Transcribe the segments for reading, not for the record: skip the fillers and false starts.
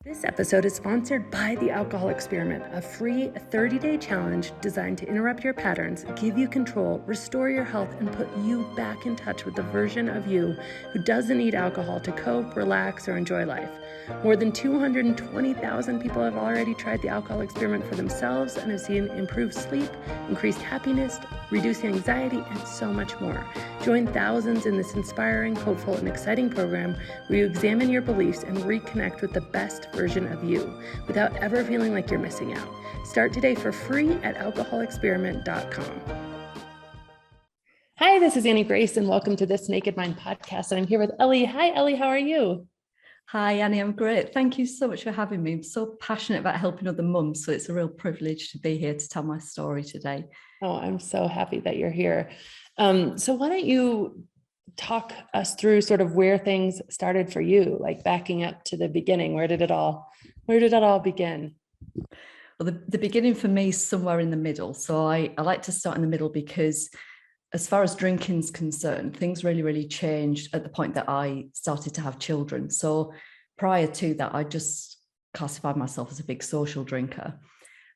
This episode is sponsored by The Alcohol Experiment, a free 30-day challenge designed to interrupt your patterns, give you control, restore your health, and put you back in touch with the version of you who doesn't need alcohol to cope, relax, or enjoy life. More than 220,000 people have already tried The Alcohol Experiment for themselves and have seen improved sleep, increased happiness, reduced anxiety, and so much more. Join thousands in this inspiring, hopeful, and exciting program where you examine your beliefs and reconnect with the best version of you without ever feeling like you're missing out. Start today for free at alcoholexperiment.com. Hi, this is Annie Grace, and welcome to This Naked Mind podcast. And I'm here with Ellie. Hi, Ellie. How are you? Hi, Annie. I'm great. Thank you so much for having me. I'm so passionate about helping other mums, so it's a real privilege to be here to tell my story today. Oh, I'm so happy that you're here. So why don't you talk us through sort of where things started for you, like backing up to the beginning. Where did it all begin? Well, the beginning for me is somewhere in the middle. So I like to start in the middle because as far as drinking's concerned, things really changed at the point that I started to have children. So prior to that, I just classified myself as a big social drinker.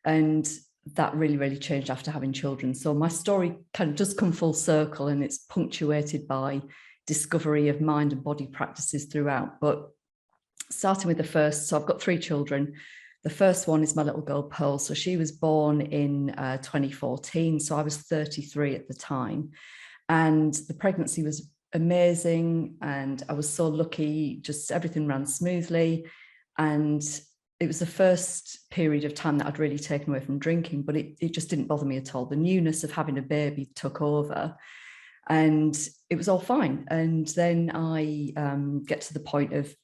And that really changed after having children. So my story kind of just come full circle, and it's punctuated by discovery of mind and body practices throughout. But starting with the first, so I've got 3 children. The first one is my little girl, Pearl. So she was born in 2014. So I was 33 at the time. And the pregnancy was amazing. And I was so lucky, just everything ran smoothly. And it was the first period of time that I'd really taken away from drinking, but it just didn't bother me at all. The newness of having a baby took over and it was all fine. And then I get to the point of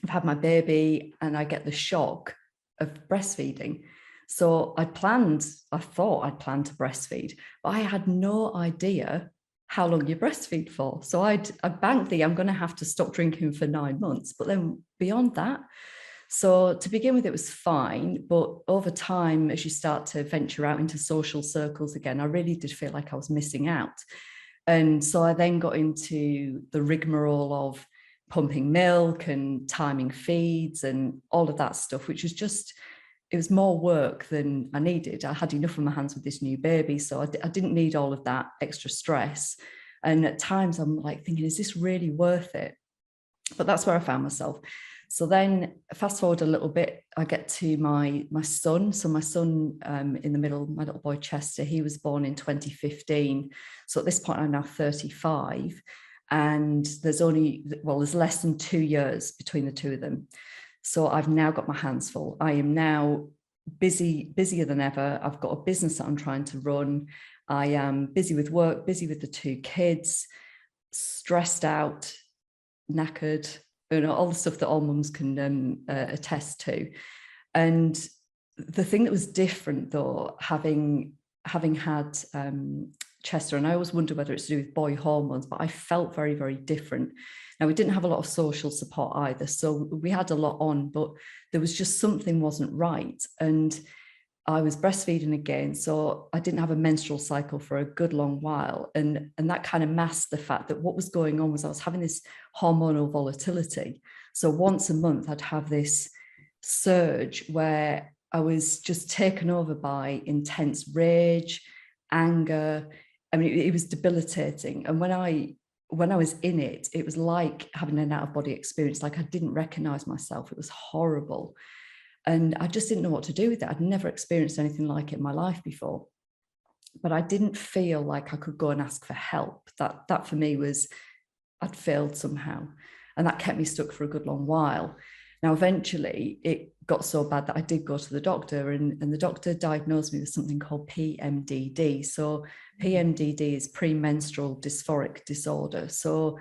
I've had my baby and I get the shock of breastfeeding. So I thought I'd planned to breastfeed, but I had no idea how long you breastfeed for. So I banked I'm going to have to stop drinking for 9 months, but then beyond that. So to begin with, it was fine. But over time, as you start to venture out into social circles again, I really did feel like I was missing out. And so I then got into the rigmarole of pumping milk and timing feeds and all of that stuff, which was just, it was more work than I needed. I had enough on my hands with this new baby, so I didn't need all of that extra stress. And at times I'm like thinking, is this really worth it? But that's where I found myself. So then fast forward a little bit, I get to my son. So my son in the middle, my little boy Chester, he was born in 2015. So at this point, I'm now 35. And there's less than 2 years between the two of them. So I've now got my hands full. I am now busier than ever. I've got a business that I'm trying to run. I am busy with work, busy with the 2 kids, stressed out, knackered, all the stuff that all mums can attest to. And the thing that was different, though, having had Chester, and I always wonder whether it's to do with boy hormones, but I felt very different. Now, we didn't have a lot of social support either, so we had a lot on, but there was just something wasn't right. And I was breastfeeding again, so I didn't have a menstrual cycle for a good long while. And that kind of masked the fact that what was going on was I was having this hormonal volatility. So once a month, I'd have this surge where I was just taken over by intense rage, anger. I mean, it was debilitating. And when I was in it, it was like having an out-of-body experience. Like I didn't recognize myself. It was horrible. And I just didn't know what to do with it. I'd never experienced anything like it in my life before. But I didn't feel like I could go and ask for help. That for me was, I'd failed somehow. And that kept me stuck for a good long while. Now, eventually, it got so bad that I did go to the doctor, and the doctor diagnosed me with something called Pmdd. So Pmdd is premenstrual dysphoric disorder. So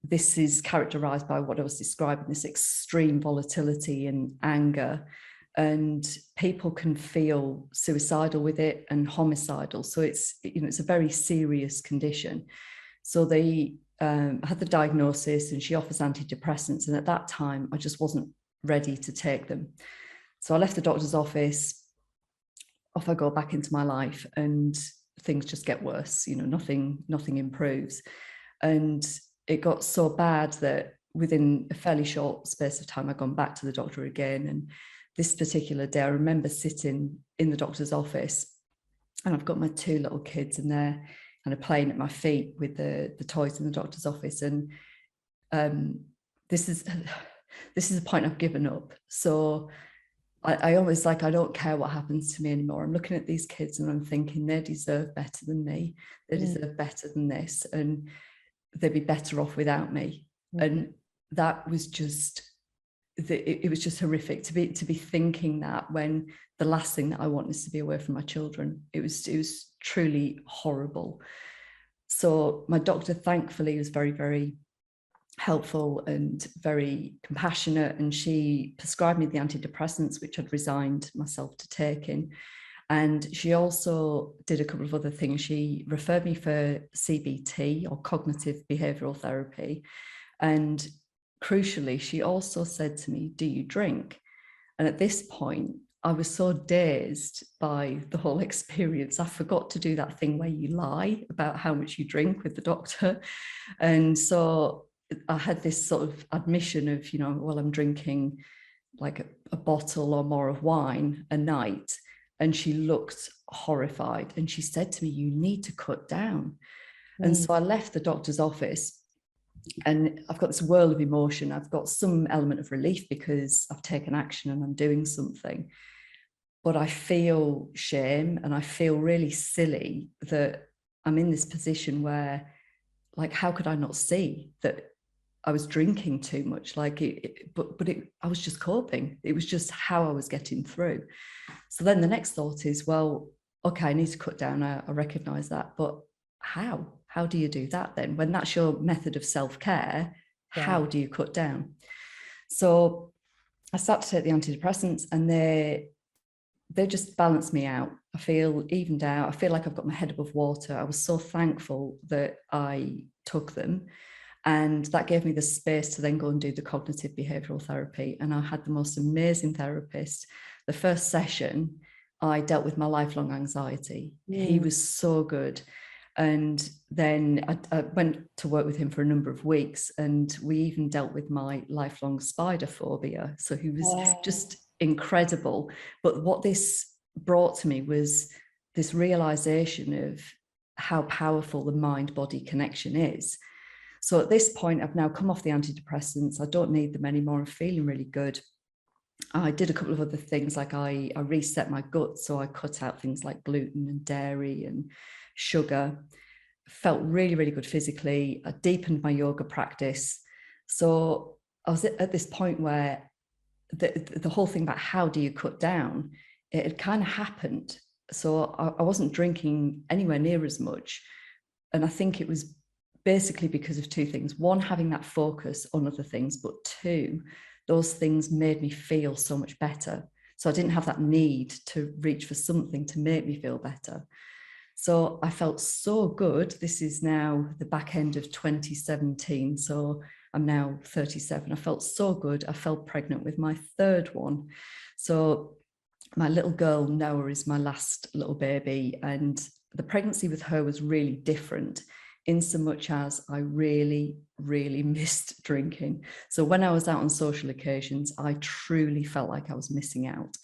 this is characterized by what I was describing, this extreme volatility and anger. And people can feel suicidal with it and homicidal. So it's a very serious condition. So they had the diagnosis and she offers antidepressants. And at that time, I just wasn't ready to take them. So I left the doctor's office, off I go back into my life, and things just get worse. Nothing improves. And it got so bad that within a fairly short space of time, I'd gone back to the doctor again. And this particular day, I remember sitting in the doctor's office, and I've got my 2 little kids, and they're kind of playing at my feet with the toys in the doctor's office. And this is a point I've given up. So I always I don't care what happens to me anymore. I'm looking at these kids and I'm thinking they deserve better than me. They deserve better than this, and they'd be better off without me. And that was just, it was just horrific to be thinking that, when the last thing that I want is to be away from my children. It was truly horrible. So my doctor, thankfully, was very, very helpful and very compassionate, and she prescribed me the antidepressants, which I'd resigned myself to taking. And she also did a couple of other things. She referred me for CBT, or cognitive behavioral therapy. And crucially, she also said to me, "Do you drink?" And at this point, I was so dazed by the whole experience, I forgot to do that thing where you lie about how much you drink with the doctor. And so I had this sort of admission of, well, I'm drinking like a bottle or more of wine a night. And she looked horrified, and she said to me, "You need to cut down." And so I left the doctor's office, and I've got this whirl of emotion. I've got some element of relief because I've taken action and I'm doing something. But I feel shame, and I feel really silly that I'm in this position where, how could I not see that I was drinking too much? I was just coping. It was just how I was getting through. So then the next thought is, well, okay, I need to cut down. I recognize that, but how? How do you do that then? When that's your method of self-care, how do you cut down? So I start to take the antidepressants, and they just balance me out. I feel evened out. I feel like I've got my head above water. I was so thankful that I took them. And that gave me the space to then go and do the cognitive behavioral therapy. And I had the most amazing therapist. The first session, I dealt with my lifelong anxiety. He was so good. And then I went to work with him for a number of weeks, and we even dealt with my lifelong spider phobia. So he was just incredible. But what this brought to me was this realization of how powerful the mind-body connection is. So at this point, I've now come off the antidepressants. I don't need them anymore. I'm feeling really good. I did a couple of other things, like I reset my gut. So I cut out things like gluten and dairy and sugar. Felt really, really good physically. I deepened my yoga practice. So I was at this point where the whole thing about how do you cut down, it had kind of happened. So I wasn't drinking anywhere near as much. And I think it was basically because of 2 things. 1, having that focus on other things, but 2, those things made me feel so much better. So I didn't have that need to reach for something to make me feel better. So I felt so good. This is now the back end of 2017. So I'm now 37. I felt so good. I fell pregnant with my 3rd one. So my little girl, Noah, is my last little baby. And the pregnancy with her was really different, in so much as I really, really missed drinking. So when I was out on social occasions, I truly felt like I was missing out.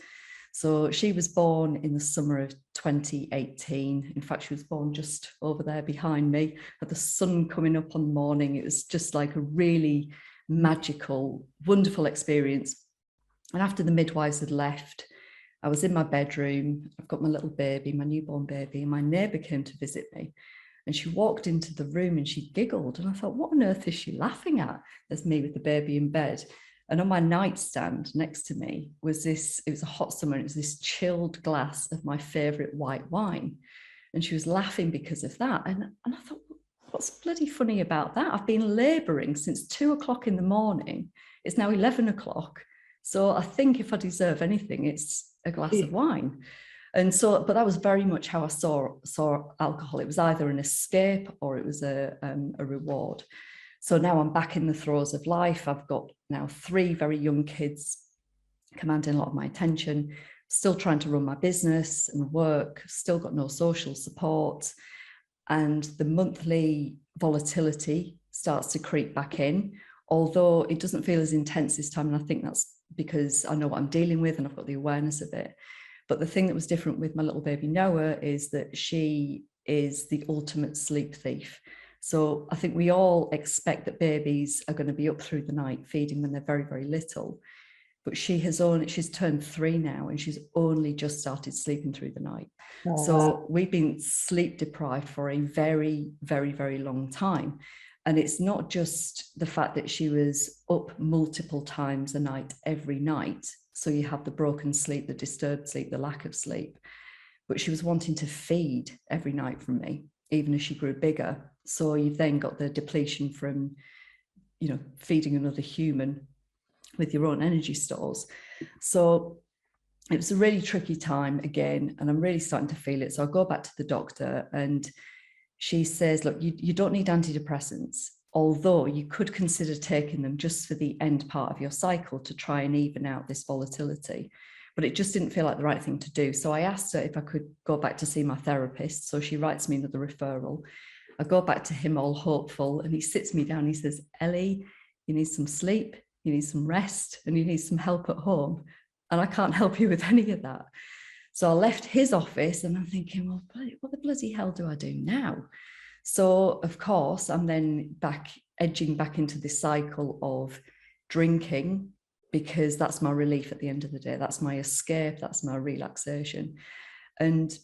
So she was born in the summer of 2018. In fact, she was born just over there behind me. Had the sun coming up on the morning. It was just like a really magical, wonderful experience. And after the midwives had left, I was in my bedroom. I've got my little baby, my newborn baby, and my neighbour came to visit me. And she walked into the room and she giggled. And I thought, what on earth is she laughing at? There's me with the baby in bed. And on my nightstand next to me was this, it was a hot summer, it was this chilled glass of my favourite white wine. And she was laughing because of that. And I thought, what's bloody funny about that? I've been labouring since 2 o'clock in the morning. It's now 11 o'clock. So I think if I deserve anything, it's a glass of wine. And so, but that was very much how I saw alcohol. It was either an escape or it was a reward. So now I'm back in the throes of life. I've got now 3 very young kids commanding a lot of my attention, still trying to run my business and work, still got no social support. And the monthly volatility starts to creep back in. although it doesn't feel as intense this time. And I think that's because I know what I'm dealing with and I've got the awareness of it. But the thing that was different with my little baby Noah is that she is the ultimate sleep thief. So I think we all expect that babies are going to be up through the night feeding when they're very, very little. But she's turned 3 now and she's only just started sleeping through the night. Oh, so wow. we've been sleep deprived for a very, very, very long time. And it's not just the fact that she was up multiple times a night every night. So you have the broken sleep, the disturbed sleep, the lack of sleep. But she was wanting to feed every night from me, even as she grew bigger. So you've then got the depletion from, feeding another human with your own energy stores. So it was a really tricky time again, and I'm really starting to feel it. So I go back to the doctor and she says, look, you don't need antidepressants, although you could consider taking them just for the end part of your cycle to try and even out this volatility. But it just didn't feel like the right thing to do. So I asked her if I could go back to see my therapist. So she writes me another referral. I go back to him all hopeful, and he sits me down. He says, Ellie, you need some sleep, you need some rest, and you need some help at home. And I can't help you with any of that. So I left his office and I'm thinking, well, what the bloody hell do I do now? So, of course, I'm then edging back into this cycle of drinking, because that's my relief at the end of the day. That's my escape. That's my relaxation. And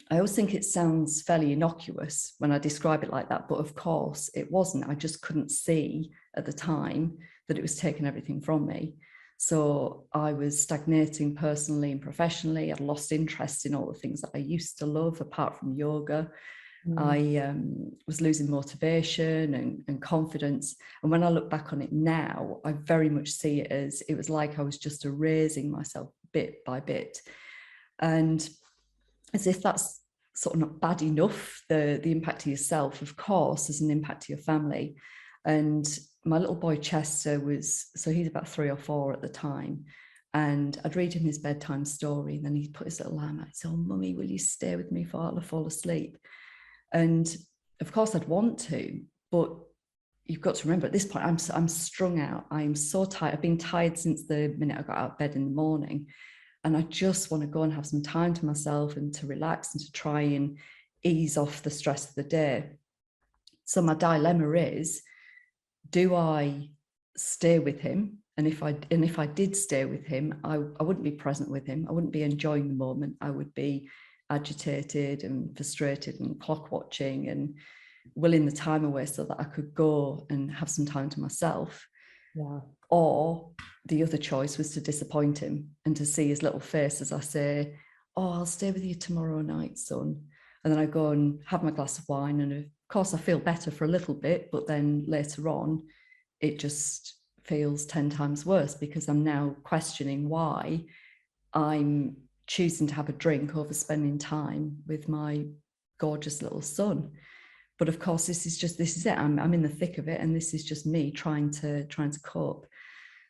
I always think it sounds fairly innocuous when I describe it like that. But of course, it wasn't. I just couldn't see at the time that it was taking everything from me. So I was stagnating personally and professionally. I'd lost interest in all the things that I used to love, apart from yoga. I was losing motivation and confidence. And when I look back on it now, I very much see it as it was like I was just erasing myself bit by bit. And as if that's sort of not bad enough, the impact to yourself, of course, is an impact to your family. And my little boy Chester so he's about 3 or 4 at the time. And I'd read him his bedtime story, and then he'd put his little arm out and say, oh, Mummy, will you stay with me while I fall asleep? And of course I'd want to, but you've got to remember at this point, I'm strung out. I'm so tired. I've been tired since the minute I got out of bed in the morning. And I just want to go and have some time to myself and to relax and to try and ease off the stress of the day. So my dilemma is, do I stay with him? And if I did stay with him, I wouldn't be present with him. I wouldn't be enjoying the moment. I would be agitated and frustrated and clock watching and willing the time away so that I could go and have some time to myself. Yeah. Or the other choice was to disappoint him and to see his little face as I say, oh, I'll stay with you tomorrow night, son. And then I go and have my glass of wine. And of course, I feel better for a little bit, but then later on, it just feels 10 times worse, because I'm now questioning why I'm choosing to have a drink over spending time with my gorgeous little son. But of course, this is it. I'm in the thick of it, and this is just me trying to cope.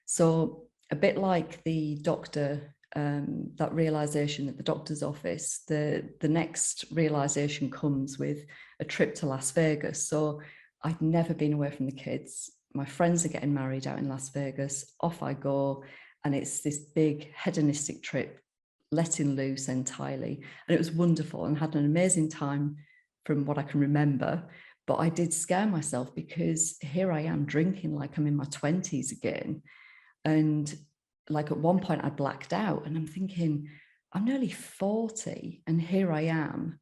So a bit like the doctor, that realization at the doctor's office, the next realization comes with a trip to Las Vegas. So I'd never been away from the kids. My friends are getting married out in Las Vegas. Off I go. And it's this big hedonistic trip, letting loose entirely. And it was wonderful, and had an amazing time from what I can remember. But I did scare myself, because here I am drinking like I'm in my 20s again. And like at one point I blacked out, and I'm thinking, I'm nearly 40 and here I am.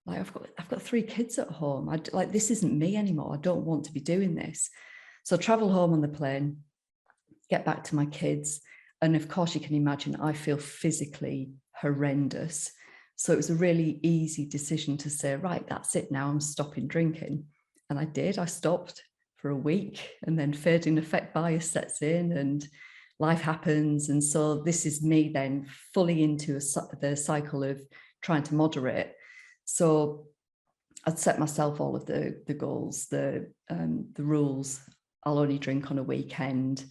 Like I've got 3 kids at home. Like, this isn't me anymore. I don't want to be doing this. So travel home on the plane, get back to my kids. And of course, you can imagine I feel physically horrendous. So it was a really easy decision to say, right, that's it now, I'm stopping drinking. And I did. I stopped for a week, and then fade-in effect bias sets in and life happens. And so this is me then fully into the cycle of trying to moderate. So I'd set myself all of the goals, the rules. I'll only drink on a weekend.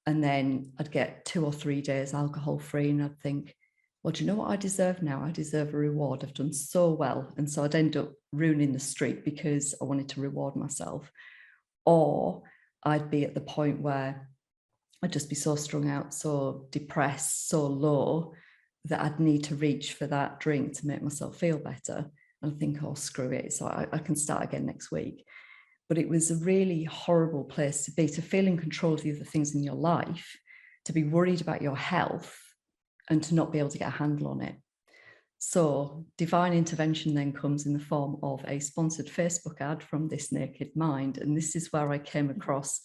And then I'd get 2 or 3 days alcohol free, and I'd think, well, do you know what I deserve now? I deserve a reward. I've done so well. And so I'd end up ruining the streak because I wanted to reward myself. Or I'd be at the point where I'd just be so strung out, so depressed, so low, that I'd need to reach for that drink to make myself feel better. And I think, oh, screw it, so I can start again next week. But it was a really horrible place to be, to feel in control of the other things in your life, to be worried about your health, and to not be able to get a handle on it. So divine intervention then comes in the form of a sponsored Facebook ad from This Naked Mind. And this is where I came across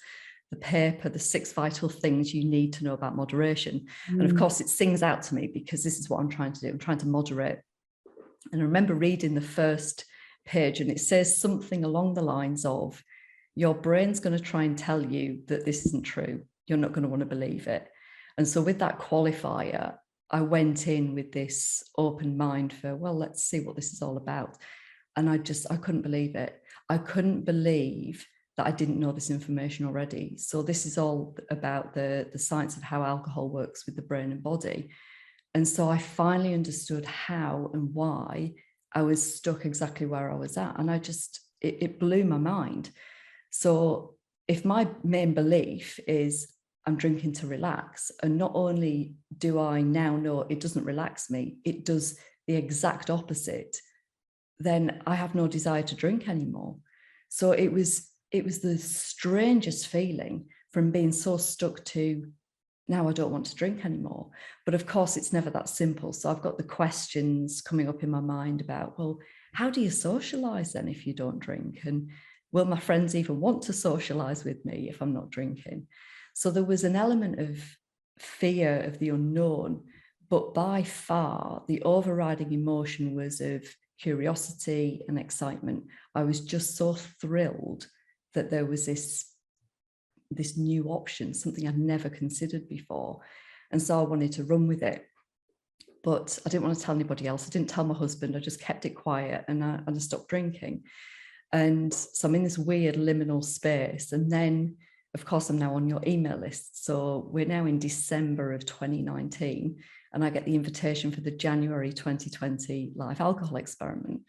the paper, The 6 Vital Things You Need to Know About Moderation. And of course, it sings out to me because this is what I'm trying to do. I'm trying to moderate. And I remember reading the first page, and it says something along the lines of, your brain's going to try and tell you that this isn't true. You're not going to want to believe it. And so with that qualifier, I went in with this open mind for, well, let's see what this is all about. And I couldn't believe it. I couldn't believe that I didn't know this information already. So this is all about the science of how alcohol works with the brain and body. And so I finally understood how and why I was stuck exactly where I was at. And it blew my mind. So if my main belief is I'm drinking to relax, and not only do I now know it doesn't relax me, it does the exact opposite, then I have no desire to drink anymore. So it was the strangest feeling, from being so stuck to, now I don't want to drink anymore. But of course, it's never that simple. So I've got the questions coming up in my mind about, well, how do you socialize then if you don't drink? And will my friends even want to socialize with me if I'm not drinking? So there was an element of fear of the unknown, but by far the overriding emotion was of curiosity and excitement. I was just so thrilled that there was this new option, something I'd never considered before. And so I wanted to run with it. But I didn't want to tell anybody else. I didn't tell my husband. I just kept it quiet, and I stopped drinking. And so I'm in this weird liminal space. And then, of course, I'm now on your email list. So we're now in December of 2019, and I get the invitation for the January 2020 live alcohol experiment.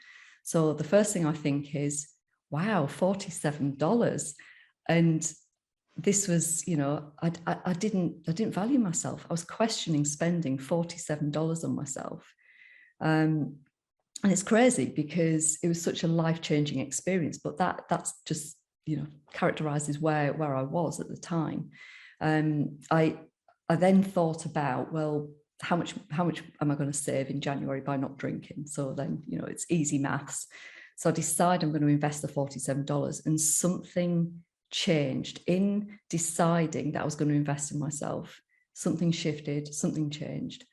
So the first thing I think is, wow, $47. And this was, I didn't value myself. I was questioning spending $47 on myself. And it's crazy because it was such a life-changing experience, but that's just, characterizes where I was at the time. I then thought about, well, how much am I going to save in January by not drinking? So then, it's easy maths. So I decide I'm going to invest the $47, and something changed in deciding that I was going to invest in myself. Something shifted, something changed.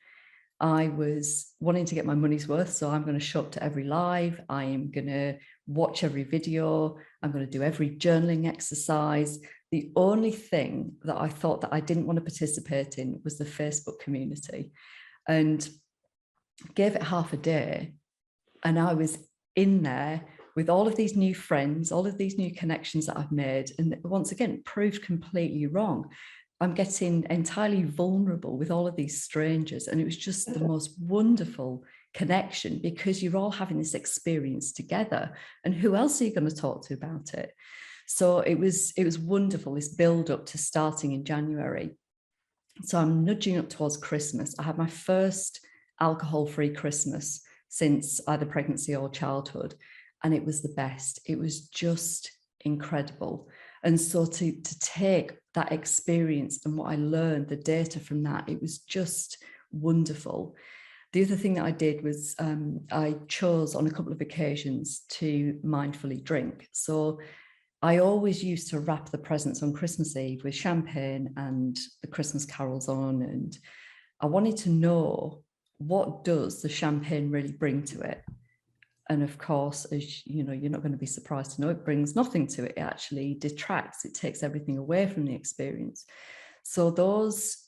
I was wanting to get my money's worth. So I'm going to show up to every live. I am going to watch every video. I'm going to do every journaling exercise. The only thing that I thought that I didn't want to participate in was the Facebook community, and gave it half a day. And I was in there with all of these new friends, all of these new connections that I've made. And once again, proved completely wrong. I'm getting entirely vulnerable with all of these strangers. And it was just the most wonderful connection, because you're all having this experience together. And who else are you going to talk to about it? So it was wonderful, this build up to starting in January. So I'm nudging up towards Christmas. I had my first alcohol-free Christmas since either pregnancy or childhood. And it was the best. It was just incredible. And so to take that experience and what I learned, the data from that, it was just wonderful. The other thing that I did was I chose on a couple of occasions to mindfully drink. So I always used to wrap the presents on Christmas Eve with champagne and the Christmas carols on. And I wanted to know, what does the champagne really bring to it? And of course, as you know, you're not going to be surprised to know it brings nothing to it. It actually detracts. It takes everything away from the experience. So those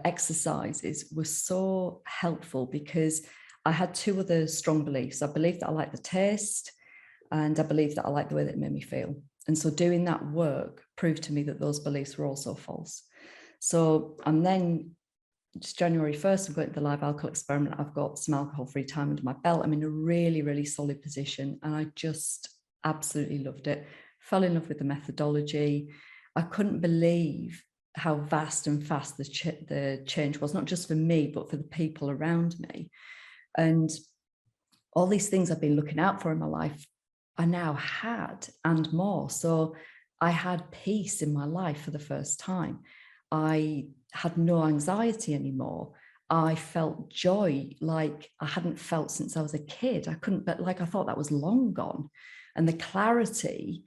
exercises were so helpful, because I had two other strong beliefs. I believed that I liked the taste, and I believed that I liked the way that it made me feel. And so doing that work proved to me that those beliefs were also false. So and then just January 1st, I'm going to the live alcohol experiment. I've got some alcohol-free time under my belt. I'm in a really, really solid position, and I just absolutely loved it. fell in love with the methodology. I couldn't believe how vast and fast the change was, not just for me, but for the people around me. And all these things I've been looking out for in my life, I now had, and more. So I had peace in my life for the first time. I had no anxiety anymore. I felt joy like I hadn't felt since I was a kid. I thought that was long gone. And the clarity,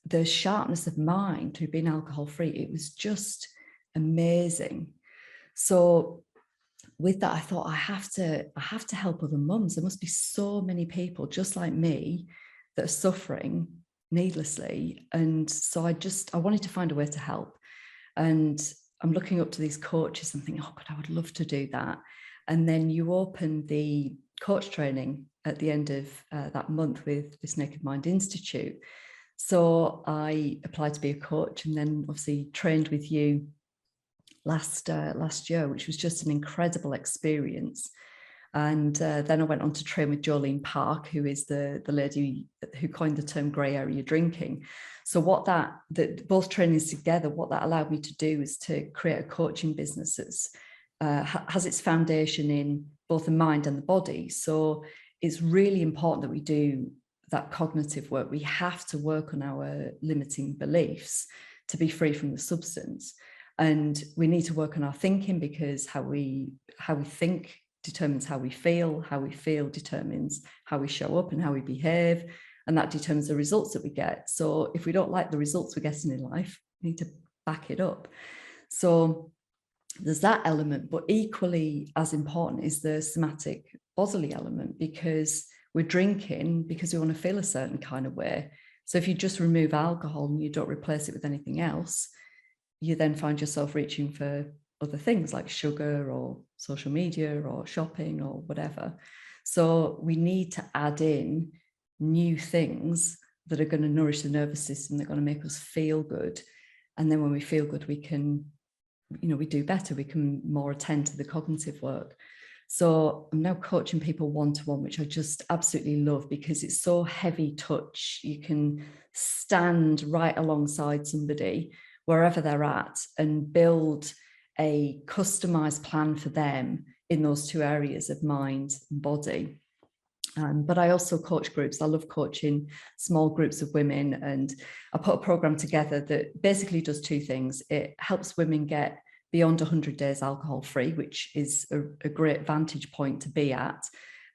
the sharpness of mind through being alcohol-free, it was just amazing. So with that, I thought I have to help other mums. There must be so many people just like me that are suffering needlessly. And so I wanted to find a way to help. And I'm looking up to these coaches and thinking, oh God, I would love to do that. And then you open the coach training at the end of that month with this Naked Mind Institute. So I applied to be a coach, and then obviously trained with you last year, which was just an incredible experience. And then I went on to train with Jolene Park, who is the lady who coined the term grey area drinking. So both trainings together, what that allowed me to do is to create a coaching business that has its foundation in both the mind and the body. So it's really important that we do that cognitive work. We have to work on our limiting beliefs to be free from the substance. And we need to work on our thinking, because how we think determines how we feel determines how we show up and how we behave, and that determines the results that we get. So if we don't like the results we're getting in life, we need to back it up. So there's that element, but equally as important is the somatic bodily element, because we're drinking because we want to feel a certain kind of way. So if you just remove alcohol and you don't replace it with anything else, you then find yourself reaching for other things like sugar or social media or shopping or whatever. So we need to add in new things that are going to nourish the nervous system, that are going to make us feel good. And then when we feel good, we can, we do better. We can more attend to the cognitive work. So I'm now coaching people one-to-one, which I just absolutely love, because it's so heavy touch. You can stand right alongside somebody wherever they're at and build a customized plan for them in those two areas of mind and body. But I also coach groups. I love coaching small groups of women, and I put a program together that basically does two things. It helps women get beyond 100 days alcohol free, which is a great vantage point to be at,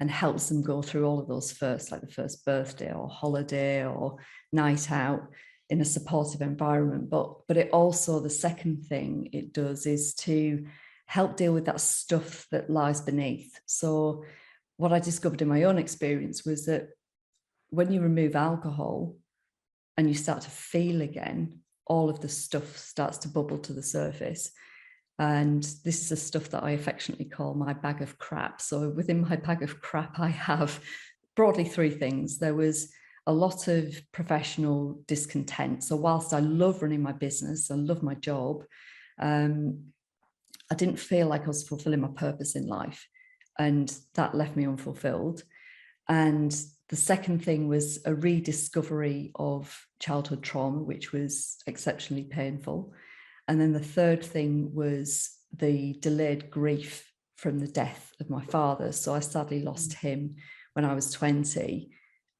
and helps them go through all of those first, like the first birthday or holiday or night out, in a supportive environment. But it also, the second thing it does is to help deal with that stuff that lies beneath. So what I discovered in my own experience was that when you remove alcohol and you start to feel again, all of the stuff starts to bubble to the surface. And this is the stuff that I affectionately call my bag of crap. So within my bag of crap, I have broadly three things. There was a lot of professional discontent. So whilst I love running my business, I love my job, I didn't feel like I was fulfilling my purpose in life. And that left me unfulfilled. And the second thing was a rediscovery of childhood trauma, which was exceptionally painful. And then the third thing was the delayed grief from the death of my father. So I sadly lost him when I was 20,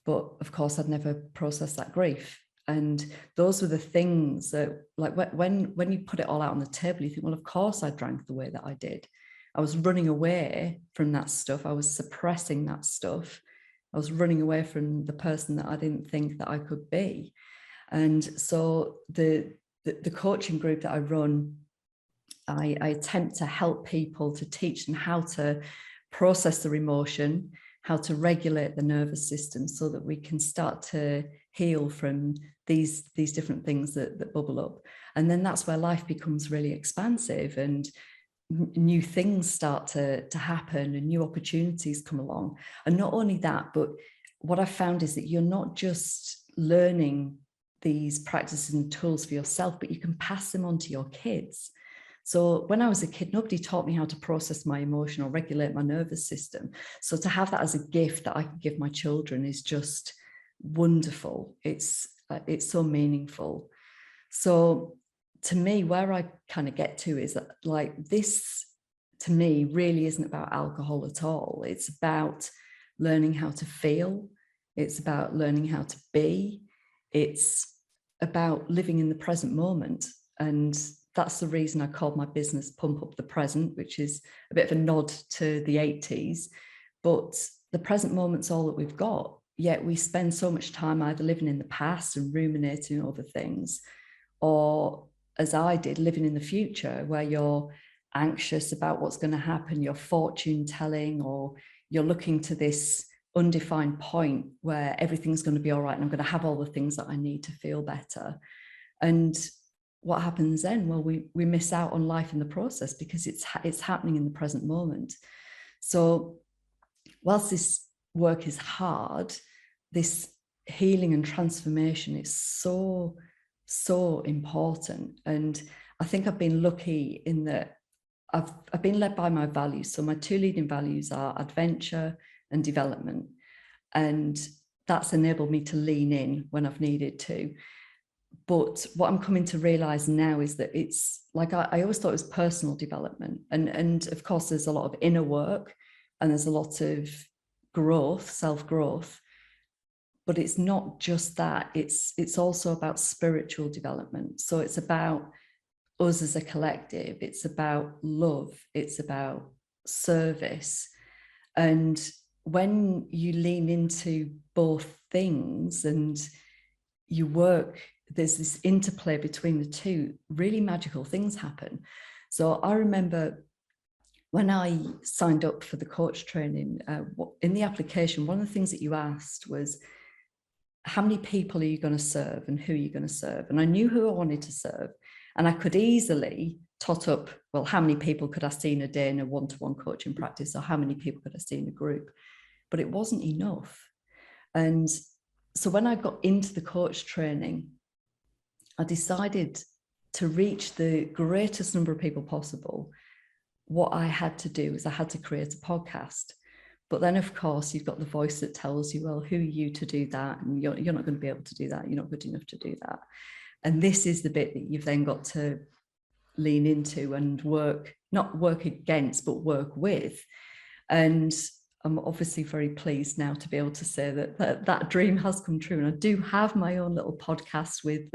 but of course I'd never processed that grief. And those were the things that, like, when you put it all out on the table, you think, well, of course I drank the way that I did. I was running away from that stuff. I was suppressing that stuff. I was running away from the person that I didn't think that I could be. And so the coaching group that I run, I attempt to help people, to teach them how to process their emotion, how to regulate the nervous system, so that we can start to heal from these different things that bubble up. And then that's where life becomes really expansive, and new things start to happen, and new opportunities come along. And not only that, but what I've found is that you're not just learning these practices and tools for yourself, but you can pass them on to your kids. So when I was a kid, nobody taught me how to process my emotion or regulate my nervous system. So to have that as a gift that I can give my children is just wonderful. It's it's so meaningful. So to me, where I kind of get to is that, like, this to me really isn't about alcohol at all. It's about learning how to feel. It's about learning how to be. It's about living in the present moment. And that's the reason I called my business Pump Up the Present, which is a bit of a nod to the 80s. But the present moment's all that we've got. Yet we spend so much time either living in the past and ruminating over things, or, as I did, living in the future, where you're anxious about what's going to happen, you're fortune telling, or you're looking to this undefined point where everything's going to be all right and I'm going to have all the things that I need to feel better. And what happens then? Well, we miss out on life in the process because it's happening in the present moment. So whilst this work is hard, this healing and transformation is so important. And I think I've been lucky in that I've been led by my values. So my two leading values are adventure and development. And that's enabled me to lean in when I've needed to. But what I'm coming to realize now is that it's like, I always thought it was personal development. And of course, there's a lot of inner work and there's a lot of growth, self-growth. But it's not just that, it's also about spiritual development. So it's about us as a collective, it's about love, it's about service. And when you lean into both things and you work, there's this interplay between the two, really magical things happen. So I remember when I signed up for the coach training, in the application, one of the things that you asked was, how many people are you going to serve and who are you going to serve? And I knew who I wanted to serve. And I could easily tot up, well, how many people could I see in a day in a one-to-one coaching practice, or how many people could I see in a group? But it wasn't enough. And so when I got into the coach training, I decided to reach the greatest number of people possible. What I had to do is I had to create a podcast. But then, of course, you've got the voice that tells you, well, who are you to do that? And you're not going to be able to do that. You're not good enough to do that. And this is the bit that you've then got to lean into and not work against, but work with. And I'm obviously very pleased now to be able to say that dream has come true. And I do have my own little podcast with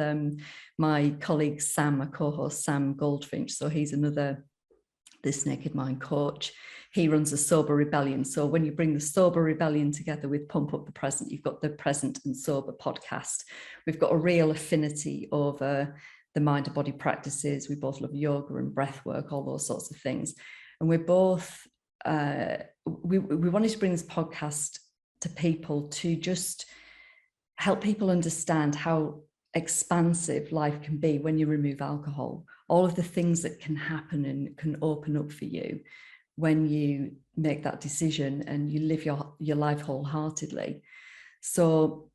my colleague, Sam, my co-host, Sam Goldfinch. So he's another This Naked Mind coach. He runs a Sober Rebellion. So when you bring the Sober Rebellion together with Pump Up the Present, you've got the Present and Sober podcast. We've got a real affinity over the mind and body practices. We both love yoga and breath work, all those sorts of things. And we're both, we wanted to bring this podcast to people to just help people understand how expansive life can be when you remove alcohol. All of the things that can happen and can open up for you when you make that decision and you live your life wholeheartedly. So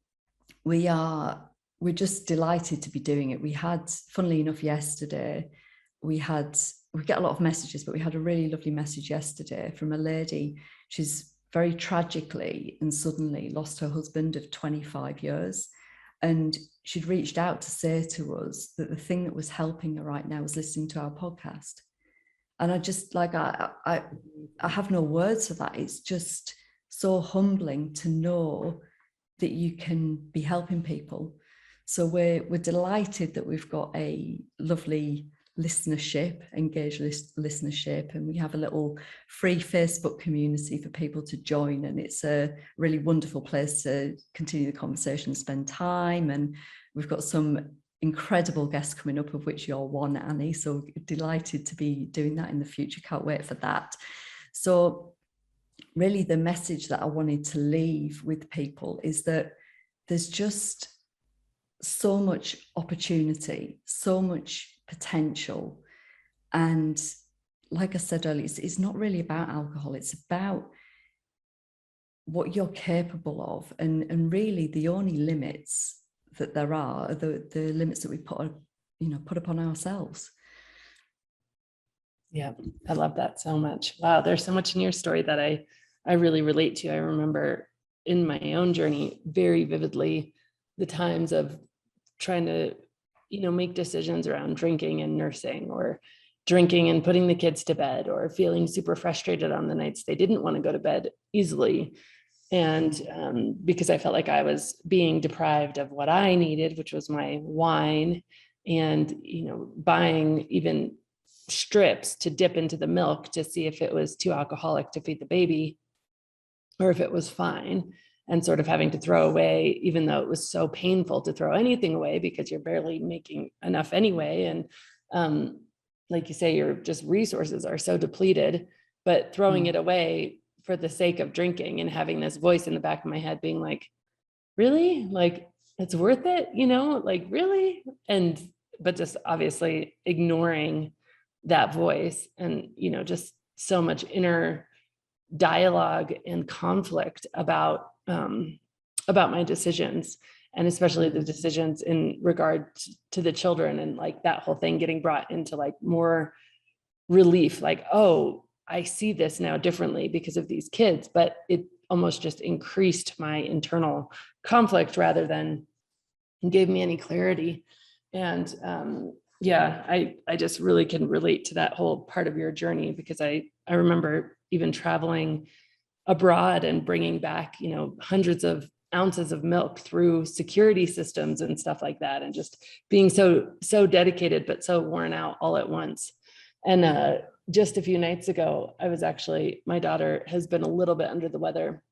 we're just delighted to be doing it. We had, funnily enough, yesterday, we get a lot of messages, but we had a really lovely message yesterday from a lady. She's very tragically and suddenly lost her husband of 25 years. And she'd reached out to say to us that the thing that was helping her right now was listening to our podcast. And I just, like, I have no words for that. It's just so humbling to know that you can be helping people. So we're delighted that we've got a lovely listenership, engaged listenership, and we have a little free Facebook community for people to join, and it's a really wonderful place to continue the conversation, spend time. And we've got some incredible guests coming up, of which you're one, Annie, so delighted to be doing that in the future. Can't wait for that. So really the message that I wanted to leave with people is that there's just so much opportunity, so much potential. And like I said earlier, it's not really about alcohol. It's about what you're capable of. And really the only limits that there are the limits that we put upon ourselves. Yeah, I love that so much. Wow, there's so much in your story that I really relate to. I remember in my own journey very vividly the times of trying to, make decisions around drinking and nursing, or drinking and putting the kids to bed, or feeling super frustrated on the nights they didn't want to go to bed easily. And because I felt like I was being deprived of what I needed, which was my wine, and, buying even strips to dip into the milk to see if it was too alcoholic to feed the baby or if it was fine, and sort of having to throw away, even though it was so painful to throw anything away because you're barely making enough anyway. And like you say, your just resources are so depleted, but throwing it away for the sake of drinking, and having this voice in the back of my head being like, really? Like, it's worth it, like, really? But just obviously ignoring that voice, and, just so much inner dialogue and conflict about my decisions, and especially the decisions in regard to the children, and like that whole thing getting brought into like more relief, like, oh, I see this now differently because of these kids, but it almost just increased my internal conflict rather than gave me any clarity. And yeah, I just really can relate to that whole part of your journey, because I remember even traveling abroad and bringing back, hundreds of ounces of milk through security systems and stuff like that, and just being so dedicated but so worn out all at once. And just a few nights ago, my daughter has been a little bit under the weather,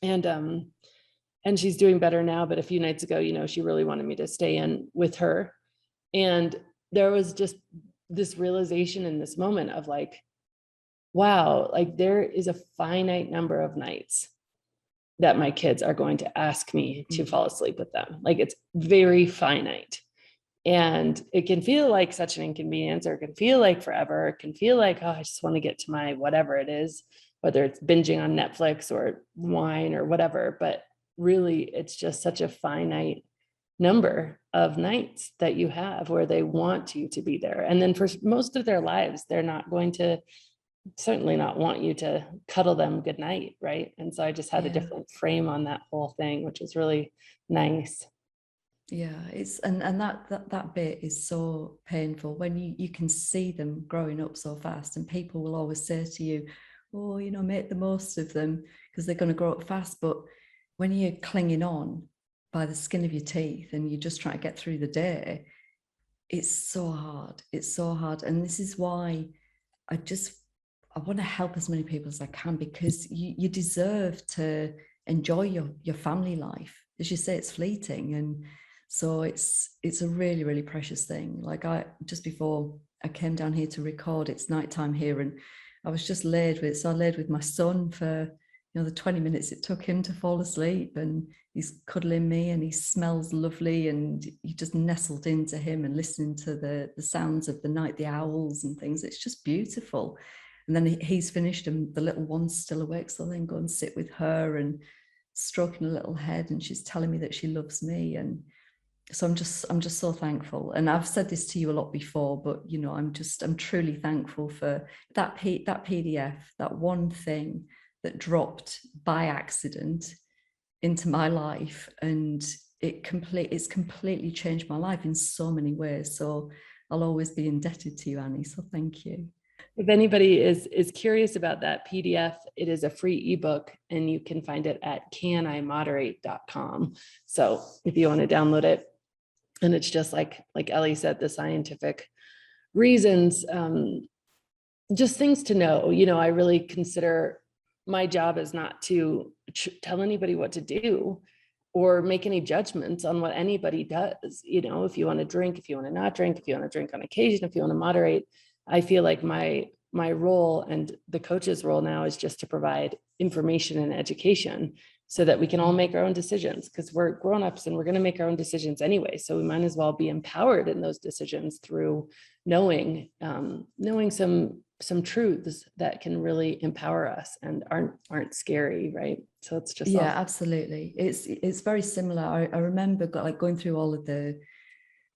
and she's doing better now, but a few nights ago, she really wanted me to stay in with her. And there was just this realization in this moment of like, wow, like there is a finite number of nights that my kids are going to ask me to fall asleep with them. Like, it's very finite. And it can feel like such an inconvenience, or it can feel like forever. It can feel like, oh, I just want to get to my whatever it is, whether it's binging on Netflix or wine or whatever. But really, it's just such a finite number of nights that you have where they want you to be there. And then for most of their lives, they're not going to, certainly not want you to cuddle them goodnight, right? And so I just had a different frame on that whole thing, which is really nice. Yeah, it's and that bit is so painful when you can see them growing up so fast, and people will always say to you, oh, make the most of them because they're going to grow up fast. But when you're clinging on by the skin of your teeth and you're just trying to get through the day, it's so hard. It's so hard. And this is why I want to help as many people as I can, because you deserve to enjoy your family life. As you say, it's fleeting. And so it's a really, really precious thing. Like, just before I came down here to record, it's nighttime here, and I was just laid with my son for, the 20 minutes it took him to fall asleep, and he's cuddling me and he smells lovely, and you just nestled into him and listening to the sounds of the night, the owls and things. It's just beautiful. And then he's finished and the little one's still awake, so I then go and sit with her and stroking a little head, and she's telling me that she loves me. And so I'm just so thankful. And I've said this to you a lot before, but I'm truly thankful for that PDF, that one thing that dropped by accident into my life, and it's completely changed my life in so many ways. So I'll always be indebted to you, Annie. So thank you. If anybody is curious about that PDF, it is a free ebook, and you can find it at canimoderate.com. So if you want to download it, and it's just like Ellie said, the scientific reasons, just things to know. I really consider my job is not to tell anybody what to do or make any judgments on what anybody does. If you want to drink, if you want to not drink, if you want to drink on occasion, if you want to moderate, I feel like my role and the coach's role now is just to provide information and education so that we can all make our own decisions, because we're grown-ups and we're going to make our own decisions anyway. So we might as well be empowered in those decisions through knowing some truths that can really empower us and aren't scary, right? So it's just absolutely. It's very similar. I remember going through all of the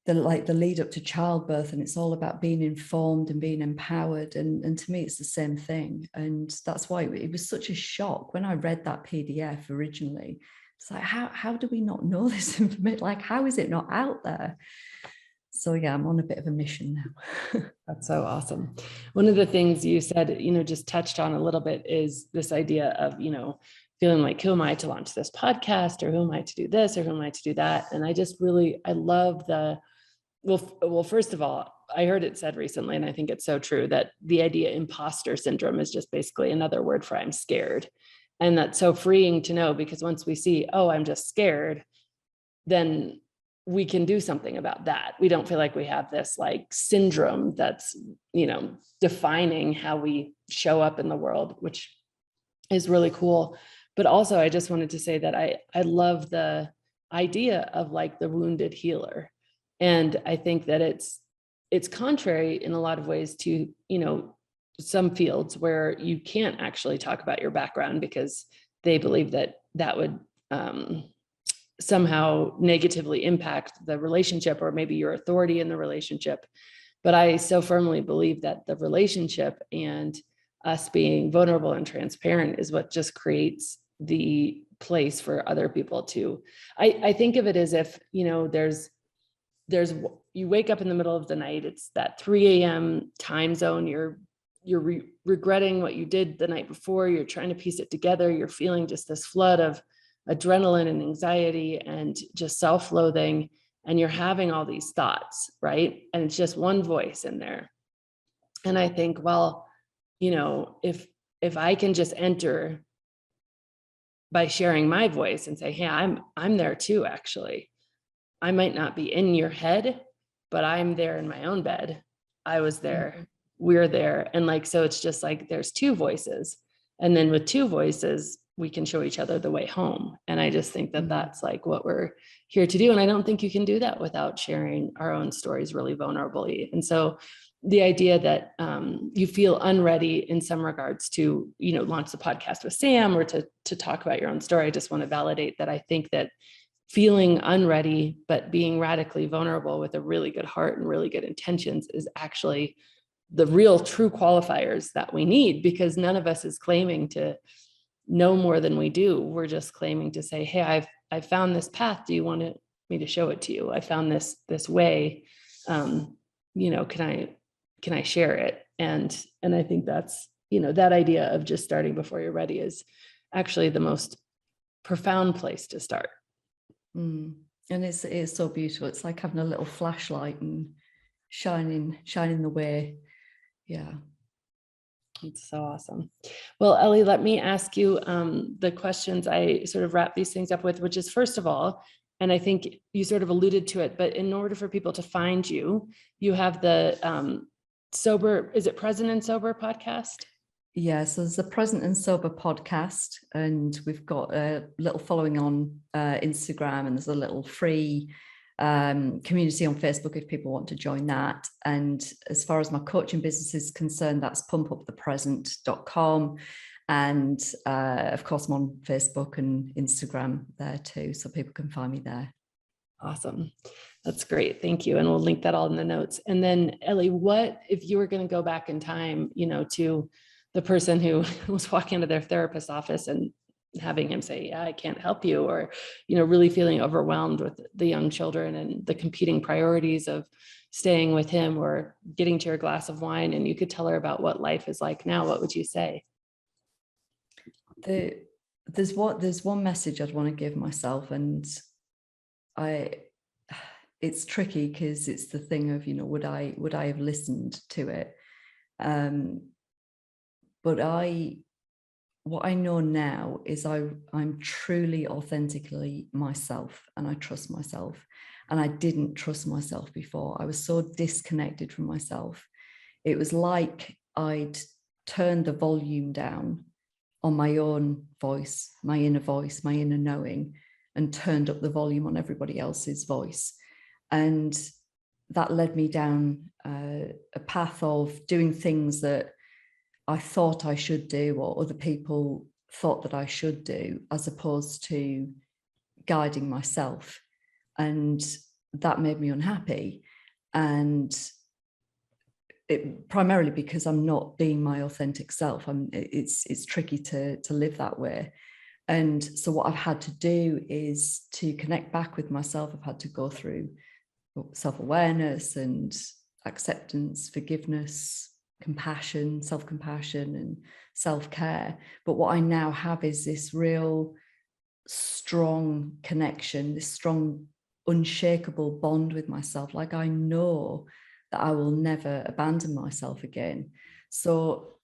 lead up to childbirth, and it's all about being informed and being empowered, and to me it's the same thing. And that's why it was such a shock when I read that PDF originally It's like, how do we not know this information? Like, how is it not out there? So yeah, I'm on a bit of a mission now. That's so awesome. One of the things you said, just touched on a little bit is this idea of, feeling like, who am I to launch this podcast, or who am I to do this, or who am I to do that? And I love well, first of all, I heard it said recently, and I think it's so true, that the idea imposter syndrome is just basically another word for I'm scared. And that's so freeing to know, because once we see, oh, I'm just scared, then we can do something about that. We don't feel like we have this like syndrome that's, defining how we show up in the world, which is really cool. But also, I just wanted to say that I love the idea of like the wounded healer. And I think that it's contrary in a lot of ways to, some fields where you can't actually talk about your background because they believe that would somehow negatively impact the relationship, or maybe your authority in the relationship. But I so firmly believe that the relationship and us being vulnerable and transparent is what just creates the place for other people to, I think of it as if, there's you wake up in the middle of the night, it's that 3 a.m. time zone, you're regretting what you did the night before, you're trying to piece it together, you're feeling just this flood of adrenaline and anxiety and just self-loathing, and you're having all these thoughts, right? And it's just one voice in there. And I think, well, if I can just enter by sharing my voice and say, hey, I'm there too, actually. I might not be in your head, but I'm there in my own bed. I was there, we're there. And like, so it's just like, there's two voices. And then with two voices, we can show each other the way home. And I just think that that's like what we're here to do. And I don't think you can do that without sharing our own stories really vulnerably. And so the idea that you feel unready in some regards to, launch the podcast with Sam, or to talk about your own story, I just want to validate that. I think that feeling unready, but being radically vulnerable with a really good heart and really good intentions is actually the real true qualifiers that we need, because none of us is claiming to know more than we do. We're just claiming to say, hey, I've found this path. Do you want me to show it to you? I found this way. Can I share it? And I think that's, that idea of just starting before you're ready is actually the most profound place to start. And it's so beautiful. It's like having a little flashlight and shining the way. Yeah. It's so awesome. Well, Ellie, let me ask you the questions I sort of wrap these things up with, which is, first of all, and I think you sort of alluded to it, but in order for people to find you, you have the is it Present and Sober podcast? Yeah, so there's the Present and Sober podcast, and we've got a little following on Instagram, and there's a little free community on Facebook if people want to join that. And as far as my coaching business is concerned, that's pumpupthepresent.com. And of course, I'm on Facebook and Instagram there too, so people can find me there. Awesome. That's great. Thank you. And we'll link that all in the notes. And then, Ellie, what if you were going to go back in time, to the person who was walking into their therapist's office and having him say, yeah, I can't help you, or, really feeling overwhelmed with the young children and the competing priorities of staying with him or getting to your glass of wine, and you could tell her about what life is like now, what would you say? There's one message I'd want to give myself, and it's tricky because it's the thing of, would I have listened to it? But what I know now is I'm truly authentically myself, and I trust myself. And I didn't trust myself before. I was so disconnected from myself. It was like I'd turned the volume down on my own voice, my inner knowing, and turned up the volume on everybody else's voice. And that led me down a path of doing things that I thought I should do, or other people thought that I should do, as opposed to guiding myself. And that made me unhappy. And primarily because I'm not being my authentic self. It's tricky to live that way. And so what I've had to do is to connect back with myself. I've had to go through self-awareness and acceptance, forgiveness, compassion, self-compassion and self-care. But what I now have is this real strong connection, this strong, unshakable bond with myself. Like I know that I will never abandon myself again. So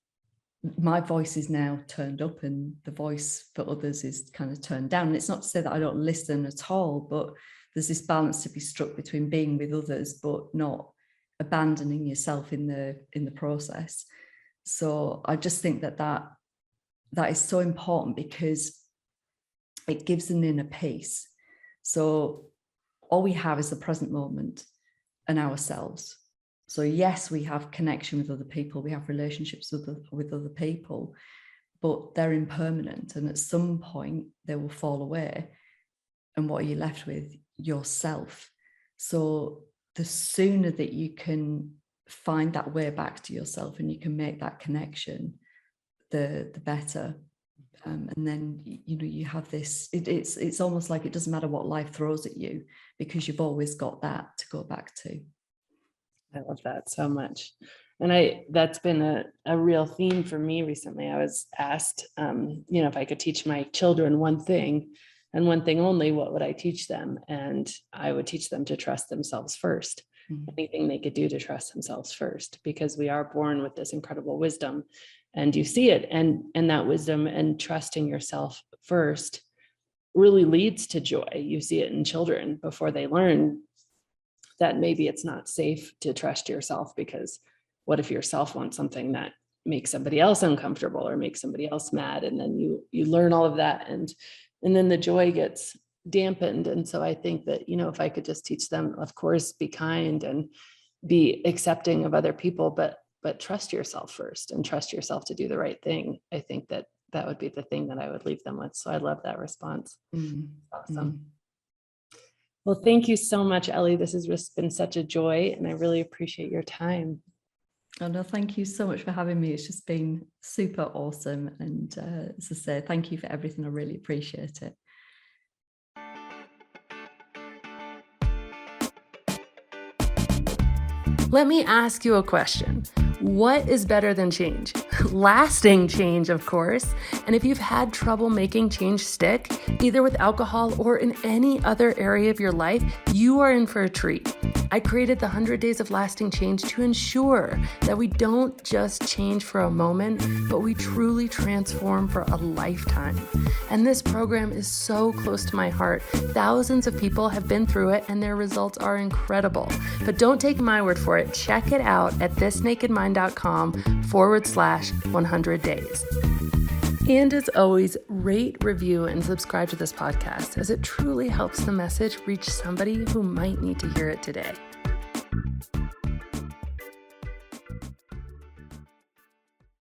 my voice is now turned up and the voice for others is kind of turned down. And it's not to say that I don't listen at all, but there's this balance to be struck between being with others, but not abandoning yourself in the process. So I just think that is so important because it gives an inner peace. So all we have is the present moment and ourselves. So yes, we have connection with other people, we have relationships with other people, but they're impermanent. And at some point they will fall away. And what are you left with? Yourself. So the sooner that you can find that way back to yourself and you can make that connection, the better. And then, you have this, it's almost like it doesn't matter what life throws at you because you've always got that to go back to. I love that so much. And that's been a real theme for me recently. I was asked, if I could teach my children one thing and one thing only, what would I teach them? And I would teach them to trust themselves first. Mm-hmm. Anything they could do to trust themselves first, because we are born with this incredible wisdom. And you see it, and that wisdom and trusting yourself first really leads to joy. You see it in children before they learn that maybe it's not safe to trust yourself, because what if yourself wants something that makes somebody else uncomfortable or makes somebody else mad? And then you learn all of that, and then the joy gets dampened. And so I think that, if I could just teach them, of course, be kind and be accepting of other people, but trust yourself first and trust yourself to do the right thing. I think that would be the thing that I would leave them with. So I love that response. Awesome. Well, thank you so much, Ellie. This has just been such a joy, and I really appreciate your time. Oh, no, thank you so much for having me. It's just been super awesome. And as I say, thank you for everything. I really appreciate it. Let me ask you a question. What is better than change? Lasting change, of course. And if you've had trouble making change stick, either with alcohol or in any other area of your life, you are in for a treat. I created the 100 Days of Lasting Change to ensure that we don't just change for a moment, but we truly transform for a lifetime. And this program is so close to my heart. Thousands of people have been through it, and their results are incredible. But don't take my word for it. Check it out at thisnakedmind.com/100 days. And as always, rate, review, and subscribe to this podcast, as it truly helps the message reach somebody who might need to hear it today.